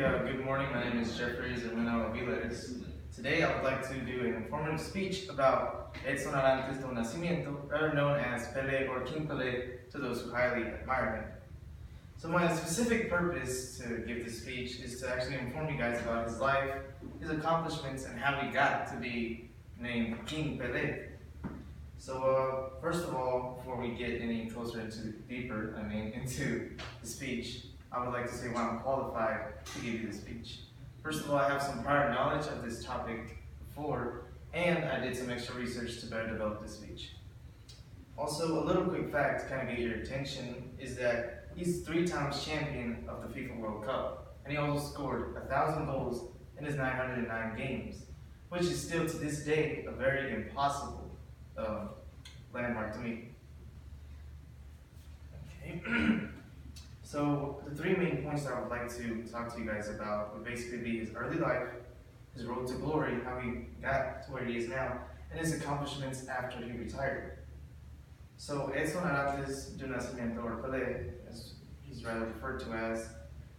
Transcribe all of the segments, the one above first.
Good morning. My name is Jeffrey Zermino Aviles. Today I would like to do an informative speech about Edson Arantes do Nascimento, better known as Pele or King Pele to those who highly admire him. So my specific purpose to give this speech is to actually inform you guys about his life, his accomplishments, and how he got to be named King Pele. So first of all, before we get any closer into the speech, I would like to say why I'm qualified to give you the speech. First of all, I have some prior knowledge of this topic before, and I did some extra research to better develop this speech. Also, a little quick fact to kind of get your attention is that he's 3 times champion of the FIFA World Cup, and he also scored 1,000 goals in his 909 games, which is still to this day a very impossible landmark to meet. Okay. So the 3 main points that I would like to talk to you guys about would basically be his early life, his road to glory, how he got to where he is now, and his accomplishments after he retired. So Edson Arantes do Nascimento, or Pele, as he's rather referred to as,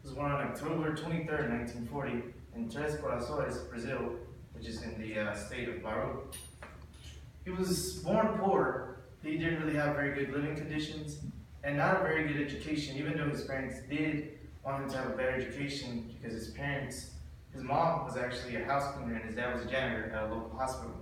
was born on October 23rd, 1940, in Três Corações, Brazil, which is in the state of Bahia. He was born poor. He didn't really have very good living conditions and not a very good education, even though his parents did want him to have a better education because his mom was actually a house cleaner and his dad was a janitor at a local hospital.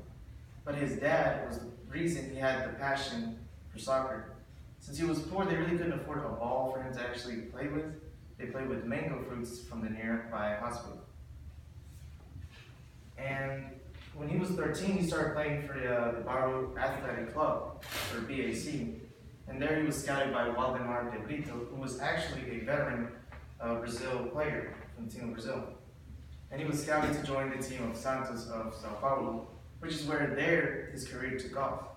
But his dad was the reason he had the passion for soccer. Since he was poor, they really couldn't afford a ball for him to actually play with. They played with mango fruits from the nearby hospital. And when he was 13, he started playing for the Barro Athletic Club, or BAC. And there he was scouted by Waldemar de Brito, who was actually a veteran Brazil player from the team of Brazil. And he was scouted to join the team of Santos of Sao Paulo, which is where his career took off.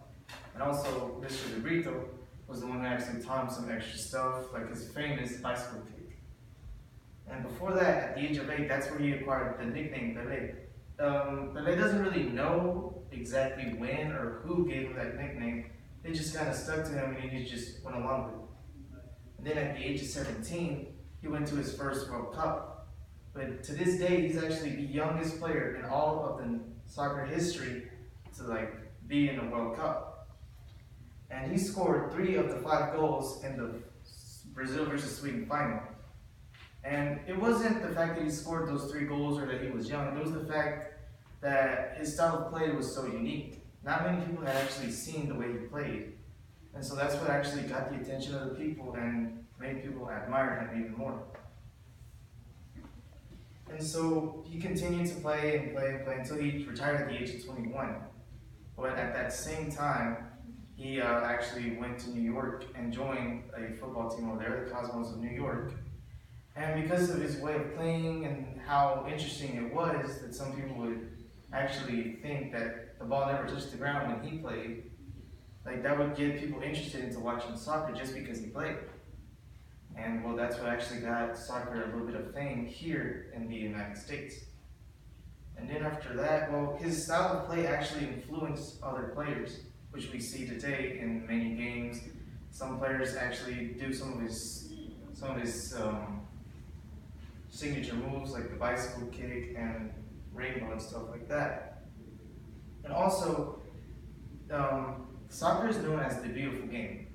And also, Mr. de Brito was the one who actually taught him some extra stuff, like his famous bicycle kick. And before that, at the age of 8, that's where he acquired the nickname Pele. Pele doesn't really know exactly when or who gave him that nickname. It just kind of stuck to him and he just went along with it. And then at the age of 17, he went to his first World Cup. But to this day, he's actually the youngest player in all of the soccer history to be in a World Cup. And he scored 3 of the 5 goals in the Brazil versus Sweden final. And it wasn't the fact that he scored those 3 goals or that he was young, it was the fact that his style of play was so unique. Not many people had actually seen the way he played. And so that's what actually got the attention of the people and made people admire him even more. And so he continued to play and play and play until he retired at the age of 21. But at that same time, he actually went to New York and joined a football team over there, the Cosmos of New York. And because of his way of playing and how interesting it was, that some people would actually think that the ball never touched the ground when he played, that would get people interested into watching soccer just because he played. And well, that's what actually got soccer a little bit of fame here in the United States. And then after that, well, his style of play actually influenced other players, which we see today in many games. Some players actually do some of his signature moves, like the bicycle kick and rainbow and stuff like that. And also, soccer is known as the beautiful game,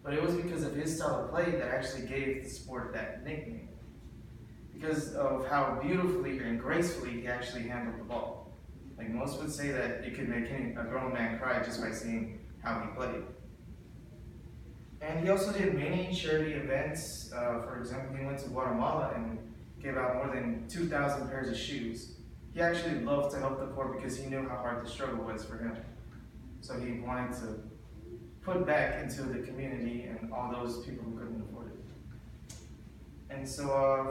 but it was because of his style of play that actually gave the sport that nickname, because of how beautifully and gracefully he actually handled the ball. Like most would say that it could make a grown man cry just by seeing how he played. And he also did many charity events. For example, he went to Guatemala and gave out more than 2,000 pairs of shoes. He actually loved to help the poor because he knew how hard the struggle was for him. So he wanted to put back into the community and all those people who couldn't afford it. And so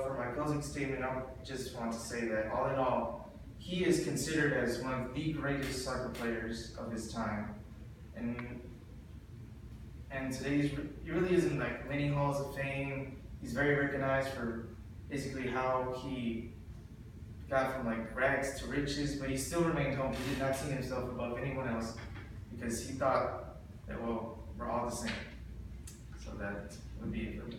for my closing statement, I just want to say that all in all, he is considered as one of the greatest soccer players of his time. And today he really is in many halls of fame. He's very recognized for basically how he got from rags to riches, but he still remained humble. He did not see himself above anyone else because he thought that, well, we're all the same. So that would be it for me.